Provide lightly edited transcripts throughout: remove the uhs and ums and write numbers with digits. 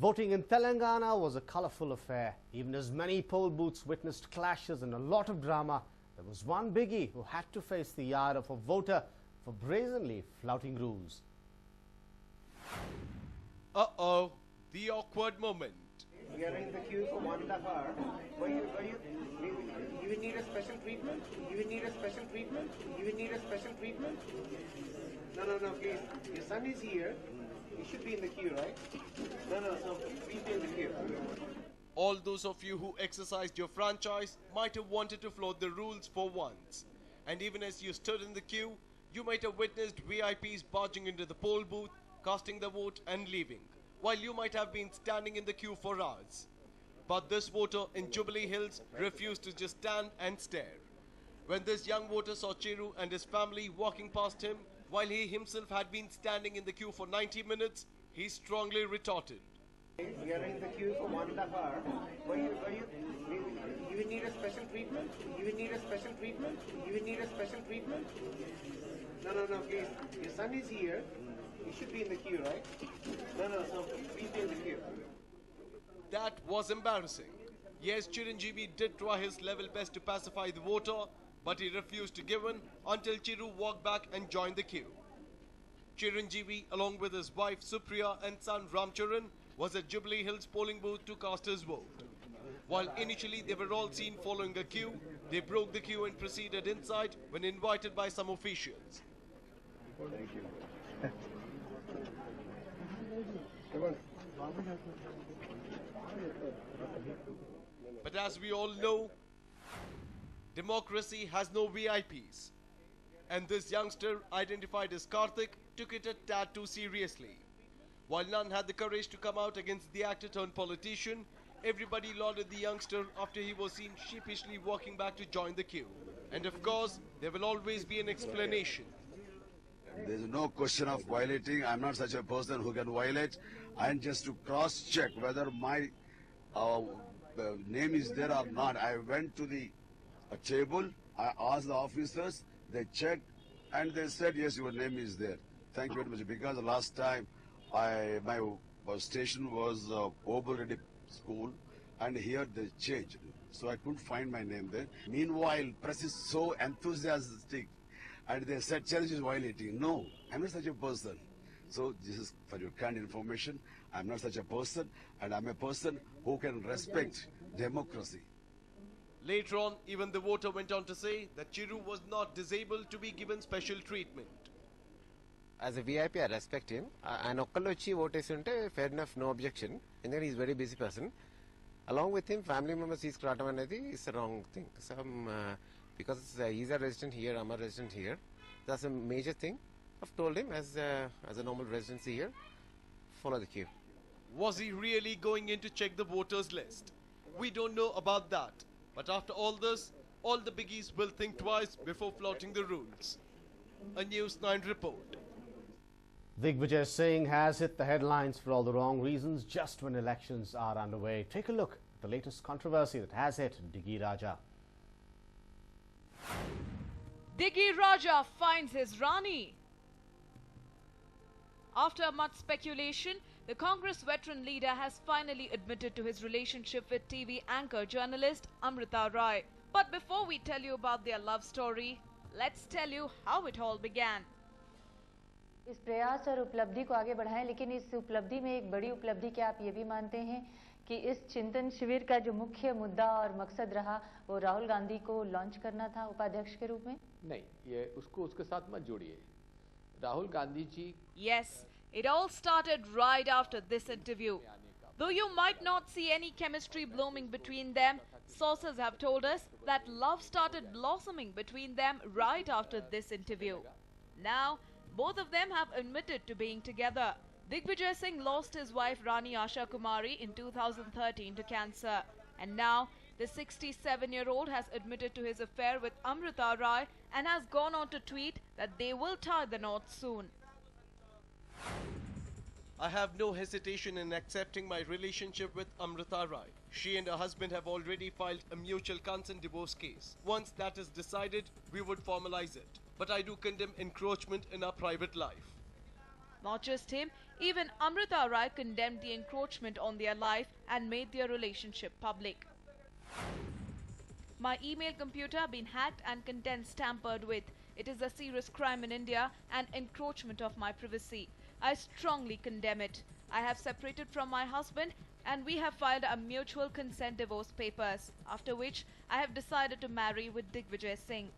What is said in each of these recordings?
Voting in Telangana was a colourful affair. Even as many poll booths witnessed clashes and a lot of drama, there was one biggie who had to face the ire of a voter for brazenly flouting rules. Uh-oh, the awkward moment. We are in the queue for 1.5 hours. You will need a special treatment? You will need a special treatment? You will need a special treatment? No, please. Your son is here. He should be in the queue, right? No, please be in the queue. All those of you who exercised your franchise might have wanted to float the rules for once. And even as you stood in the queue, you might have witnessed VIPs barging into the poll booth, casting the vote and leaving, while you might have been standing in the queue for hours. But this voter in Jubilee Hills refused to just stand and stare. When this young voter saw Chiru and his family walking past him, while he himself had been standing in the queue for 90 minutes, he strongly retorted. We are in the queue for 1.5 hours. You will need a special treatment? You will need a special treatment? You will need a special treatment? No, please. Your son is here. He should be in the queue, right? No, please be in the queue. That was embarrassing. Yes, Chiranjeevi did try his level best to pacify the voter, but he refused to give in until Chiru walked back and joined the queue. Chiranjeevi, along with his wife Supriya and son Ramcharan, was at Jubilee Hills polling booth to cast his vote. While initially they were all seen following a queue, they broke the queue and proceeded inside when invited by some officials. Thank you. But as we all know, democracy has no VIPs. And this youngster, identified as Karthik, took it a tad too seriously. While none had the courage to come out against the actor turned politician, everybody lauded the youngster after he was seen sheepishly walking back to join the queue. And of course, there will always be an explanation. There is no question of violating. I'm not such a person who can violate. I'm just to cross-check whether my name is there or not. I went to the table, I asked the officers, they checked, and they said, yes, your name is there. Thank you very much. Because the last time my station was Oberreddy School, and here they changed. So I couldn't find my name there. Meanwhile, press is so enthusiastic, and they said challenge is violating. No, I'm not such a person. So this is for your kind information. I'm not such a person, and I'm a person who can respect democracy. Later on, even the voter went on to say that Chiru was not disabled to be given special treatment. As a VIP, I respect him. And okkallo vachi vote esunte fair enough, no objection. And then he's a very busy person. Along with him, family members he's kratam anedi is a wrong thing. Because he's a resident here, I'm a resident here. That's a major thing. I've told him as a normal residency here, follow the queue. Was he really going in to check the voters list? We don't know about that. But after all this, all the biggies will think twice before flouting the rules. A News9 report. Digvijay Singh has hit the headlines for all the wrong reasons just when elections are underway. Take a look at the latest controversy that has hit Diggi Raja. Diggi Raja finds his Rani. After much speculation, the Congress veteran leader has finally admitted to his relationship with TV anchor journalist Amrita Roy. But before we tell you about their love story, let's tell you how it all began. इस प्रयास और उपलब्धि को आगे बढ़ाएं, लेकिन इस उपलब्धि में एक बड़ी उपलब्धि क्या आप ये भी मानते हैं कि इस चिंतन शिविर का जो मुख्य मुद्दा और मकसद रहा वो राहुल गांधी को लॉन्च करना था उपाध्यक्ष के रूप में? नहीं, ये उसको उसके साथ मत जोड़िए. Rahul Gandhi ji. Yes, it all started right after this interview. Though you might not see any chemistry blooming between them, sources have told us that love started blossoming between them right after this interview. Now, both of them have admitted to being together. Digvijay Singh lost his wife Rani Asha Kumari in 2013 to cancer. And now, the 67-year-old has admitted to his affair with Amrita Roy and has gone on to tweet that they will tie the knot soon. I have no hesitation in accepting my relationship with Amrita Roy. She and her husband have already filed a mutual consent divorce case. Once that is decided, we would formalize it. But I do condemn encroachment in our private life. Not just him, even Amrita Rai condemned the encroachment on their life and made their relationship public. My email computer been hacked and contents tampered with. It is a serious crime in India and encroachment of my privacy. I strongly condemn it. I have separated from my husband and we have filed a mutual consent divorce papers, after which I have decided to marry with Digvijay Singh.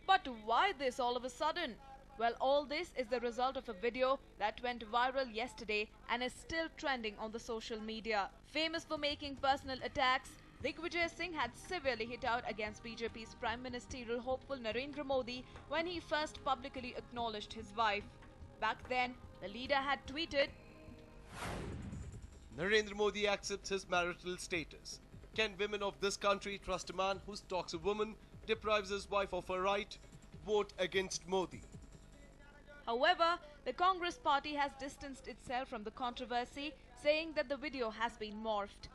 But why this all of a sudden? Well, all this is the result of a video that went viral yesterday and is still trending on the social media. Famous for making personal attacks, Digvijay Singh had severely hit out against BJP's Prime Ministerial hopeful Narendra Modi when he first publicly acknowledged his wife. Back then, the leader had tweeted, Narendra Modi accepts his marital status. Can women of this country trust a man who stalks a woman, deprives his wife of her right? Vote against Modi. However, the Congress party has distanced itself from the controversy, saying that the video has been morphed.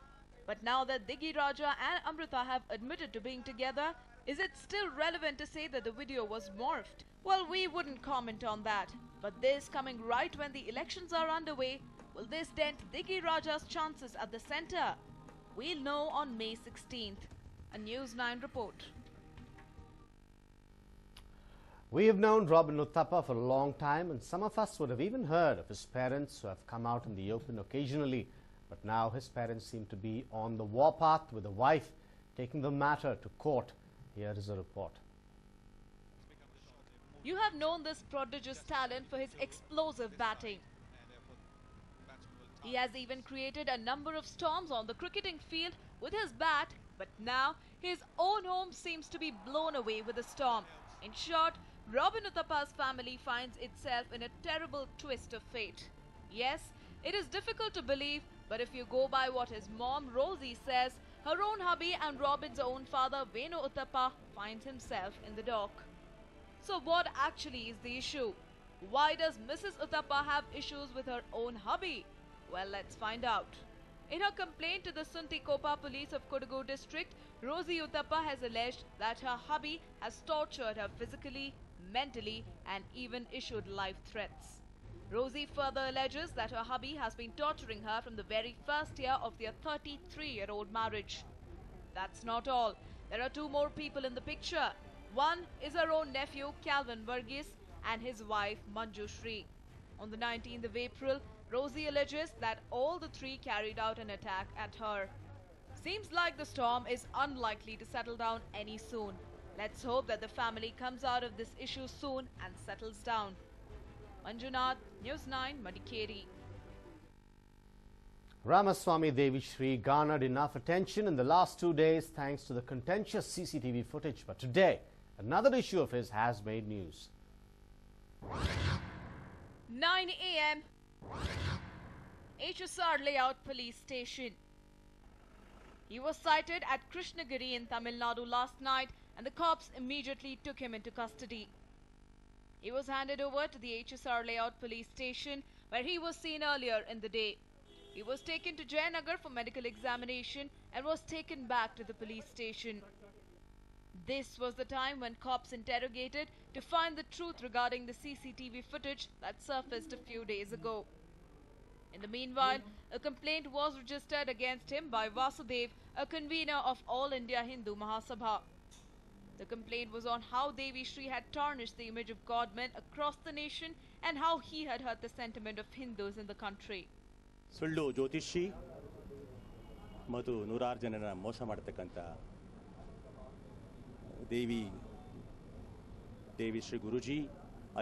But now that Diggy Raja and Amrita have admitted to being together, is it still relevant to say that the video was morphed? Well, we wouldn't comment on that. But this coming right when the elections are underway, will this dent Diggy Raja's chances at the centre? We'll know on May 16th. A News9 report. We have known Robin Uthappa for a long time, and some of us would have even heard of his parents who have come out in the open occasionally. But now his parents seem to be on the warpath with the wife taking the matter to court. Here is a report. You have known this prodigious talent for his explosive batting. He has even created a number of storms on the cricketing field with his bat, but now his own home seems to be blown away with a storm. In short, Robin Uthappa's family finds itself in a terrible twist of fate. Yes, it is difficult to believe, but if you go by what his mom Rosie says, her own hubby and Robin's own father Venu Uthappa finds himself in the dock. So what actually is the issue? Why does Mrs. Uthappa have issues with her own hubby? Well, let's find out. In her complaint to the Suntikopa police of Kodagu district, Rosie Uthappa has alleged that her hubby has tortured her physically, mentally and even issued life threats. Rosie further alleges that her hubby has been torturing her from the very first year of their 33-year-old marriage. That's not all. There are two more people in the picture. One is her own nephew Calvin Varghese and his wife Manju Shri. On the 19th of April, Rosie alleges that all the three carried out an attack at her. Seems like the storm is unlikely to settle down any soon. Let's hope that the family comes out of this issue soon and settles down. Manjunath, News9, Madikeri. Ramaswamy Devi Shri garnered enough attention in the last 2 days thanks to the contentious CCTV footage. But today, another issue of his has made news. 9 a.m. HSR Layout Police Station. He was sighted at Krishnagiri in Tamil Nadu last night and the cops immediately took him into custody. He was handed over to the HSR Layout Police Station where he was seen earlier in the day. He was taken to Jayanagar for medical examination and was taken back to the police station. This was the time when cops interrogated to find the truth regarding the CCTV footage that surfaced a few days ago. In the meanwhile, a complaint was registered against him by Vasudev, a convener of All India Hindu Mahasabha. The complaint was on how Devi Shri had tarnished the image of God-men across the nation and how he had hurt the sentiment of Hindus in the country. ಸುಳ್ಳು ಜ್ಯೋತಿಷಿ ಮತ್ತು ನೂರಾರು ಜನರ ಮೋಸ ಮಾಡತಕ್ಕಂಥ ದೇವಿ ಶ್ರೀ ಗುರುಜಿ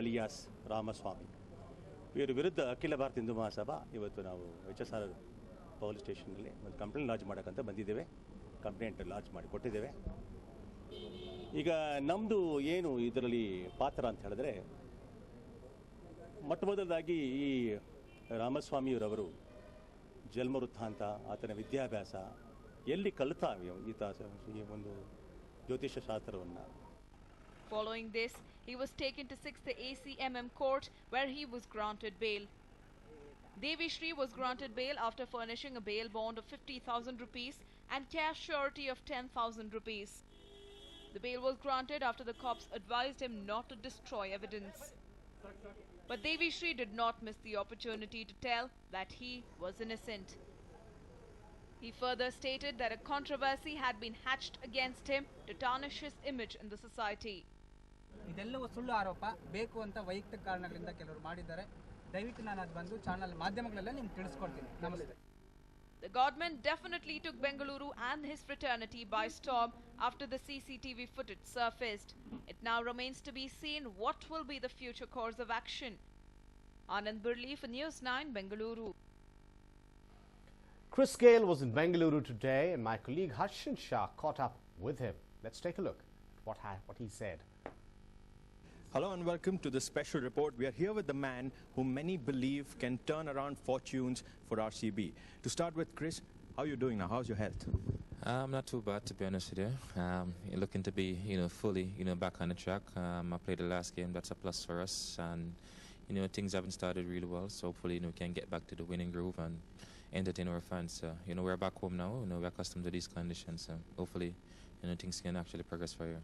alias Ramaswamy ಇವರ ವಿರುದ್ಧ ಅಖಿಲ ಭಾರತ ಹಿಂದೂ ಮಹಾಸಭಾ ಇವತ್ತು ನಾವು HSR ಪೊಲೀಸ್ ಸ್ಟೇಷನ್ನಲ್ಲಿ ಒಂದು ಕಂಪ್ಲೇಂಟ್ ಲಾಂಚ್ ಮಾಡೋಕ್ಕಂತ ಬಂದಿದ್ದೇವೆ. ಕಂಪ್ಲೇಂಟ್ ಲಾಂಚ್ ಮಾಡಿ ಕೊಟ್ಟಿದ್ದೇವೆ. ಈಗ ನಮ್ಮದು ಏನು ಇದರಲ್ಲಿ ಪಾತ್ರ ಅಂತ ಹೇಳಿದ್ರೆ, ಮೊಟ್ಟ ಮೊದಲದಾಗಿ ಈ ರಾಮಸ್ವಾಮಿಯವರವರು ಜನ್ಮ ವೃತ್ತಾಂತ, ಆತನ ವಿದ್ಯಾಭ್ಯಾಸ ಎಲ್ಲಿ ಕಲಿತ ಈ ಒಂದು ಜ್ಯೋತಿಷ್ಯ ಶಾಸ್ತ್ರವನ್ನು. Following this, he was taken to 6th ACMM court where he was granted bail. Devi Shri was granted bail after furnishing a bail bond of 50,000 rupees and cash surety of 10,000 rupees. The bail was granted after the cops advised him not to destroy evidence. But Devishri did not miss the opportunity to tell that he was innocent. He further stated that a controversy had been hatched against him to tarnish his image in the society. ಇದೆಲ್ಲವೂ ಸುಳ್ಳು ಆರೋಪ ಬೇಕು ಅಂತ ವೈಯಕ್ತಿಕ ಕಾರಣಗಳಿಂದ ಕೆಲವರು ಮಾಡಿದ್ದಾರೆ ದಯವಿಟ್ಟು ನಾನು ಅದು ಬಂದು ಚಾನಲ್ ಮಾಧ್ಯಮಗಳೆಲ್ಲ ನಿಮಗೆ ತಿಳಿಸ್ಕೊಡ್ತೀನಿ ನಮಸ್ತೆ. The government definitely took Bengaluru and his fraternity by storm after the CCTV footage surfaced. It now remains to be seen what will be the future course of action. Anand Burli for News9, Bengaluru. Chris Gayle was in Bengaluru today and my colleague Harshan Shah caught up with him. Let's take a look at what he said. Hello and welcome to this special report. We are here with the man whom many believe can turn around fortunes for RCB. To start with, Chris, how are you doing now? How's your health? Not too bad, to be honest with you. Looking to be, fully, back on the track. I played the last game. That's a plus for us. And, things haven't started really well. So hopefully, we can get back to the winning groove and entertain our fans. We're back home now. We're accustomed to these conditions. So hopefully, things can actually progress for you.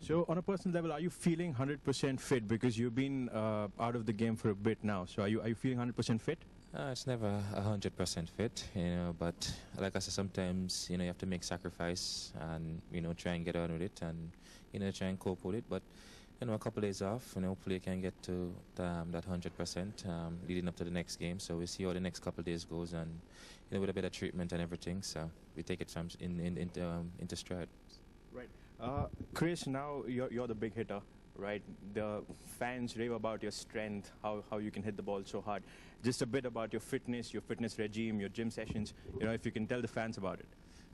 So on a personal level, are you feeling 100% fit? Because you've been out of the game for a bit now. So are you feeling 100% fit? It's never 100% fit, but like I said, sometimes, you have to make sacrifice and, try and get on with it and, try and cope with it. But, a couple of days off, hopefully I can get to that 100% leading up to the next game. So we'll see how the next couple of days goes and, with a bit of treatment and everything. So we take it from into stride. Right. Chris, now you're the big hitter, right? The fans rave about your strength, how you can hit the ball so hard. Just a bit about your fitness regime, your gym sessions, if you can tell the fans about it.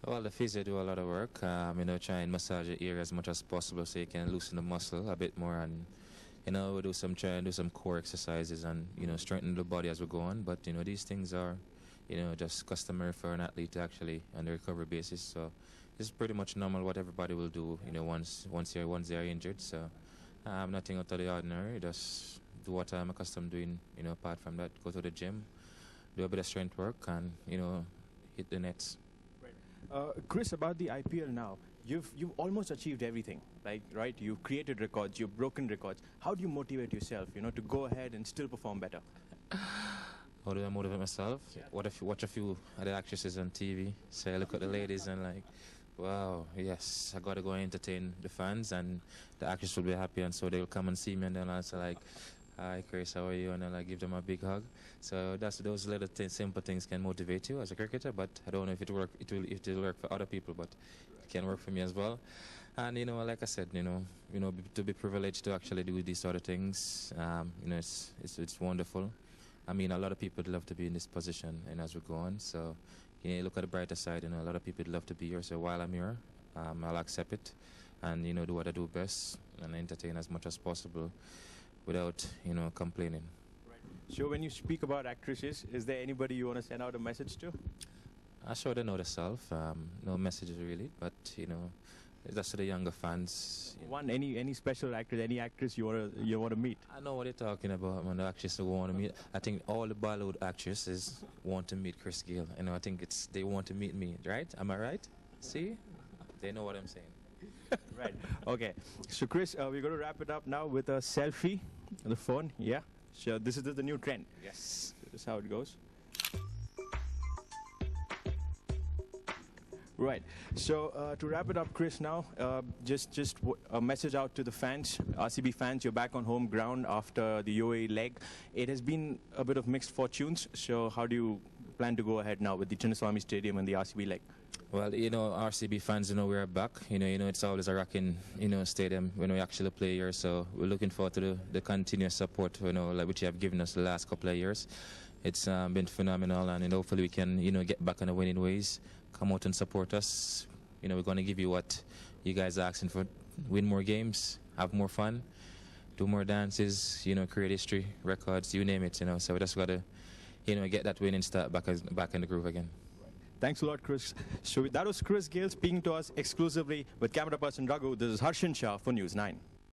Well, the physio do a lot of work, try and massage your ear as much as possible so you can loosen the muscle a bit more and, we try and do some core exercises and, strengthen the body as we go on. But, these things are, just customary for an athlete to actually on a recovery basis. So it's pretty much normal what everybody will do, once they are injured. So nothing out of the ordinary. Just do what I'm accustomed doing, apart from that, go to the gym, do a bit of strength work and, hit the nets. Right. Chris, about the IPL now, you've almost achieved everything, right? You've created records, you've broken records. How do you motivate yourself, to go ahead and still perform better? How do I motivate myself? Yeah. What if you watch a few of the actresses on TV? So I look at the ladies and wow, yes, I got to go and entertain the fans and the actors will be happy and so they'll come and see me and then I'll say hi Chris, how are you? And then I give them a big hug. So those little simple things can motivate you as a cricketer, but I don't know if it will work for other people, but it can work for me as well. And like I said, to be privileged to actually do these sort of things, it's wonderful. I mean, a lot of people would love to be in this position and as we go on, so look at the brighter side, a lot of people would love to be here. So while I'm here, I'll accept it and, do what I do best and entertain as much as possible without, complaining. Right. So when you speak about actresses, is there anybody you want to send out a message to? I sure they know themselves. No messages really, but, that's to the younger fans. Any special actress, any actress you want to meet? I know what you're talking about, man. The actress who want to meet. I think all the Bollywood actresses want to meet Chris Gayle. I think they want to meet me, right? Am I right? See? They know what I'm saying. Right. Okay. So Chris, we're going to wrap it up now with a selfie on the phone. Yeah. So this is the new trend. Yes. This is how it goes. Right. So to wrap it up, Chris, now just a message out to the fans, RCB fans. You're back on home ground after the UAE leg. It has been a bit of mixed fortunes. So how do you plan to go ahead now with the Chinnaswamy Stadium and the RCB leg? Well, RCB fans, we're back. It's always a rocking, stadium when we actually play here. So we're looking forward to the continuous support, which you have given us the last couple of years. It's been phenomenal, and hopefully we can, get back on the winning ways. Come out and support us. We're going to give you what you guys are asking for. Win more games, have more fun, do more dances, create history, records, you name it, So we just got to, get that win and start back in the groove again. Thanks a lot, Chris. So that was Chris Gayle speaking to us exclusively with camera person Raghu. This is Harshan Shah for News 9.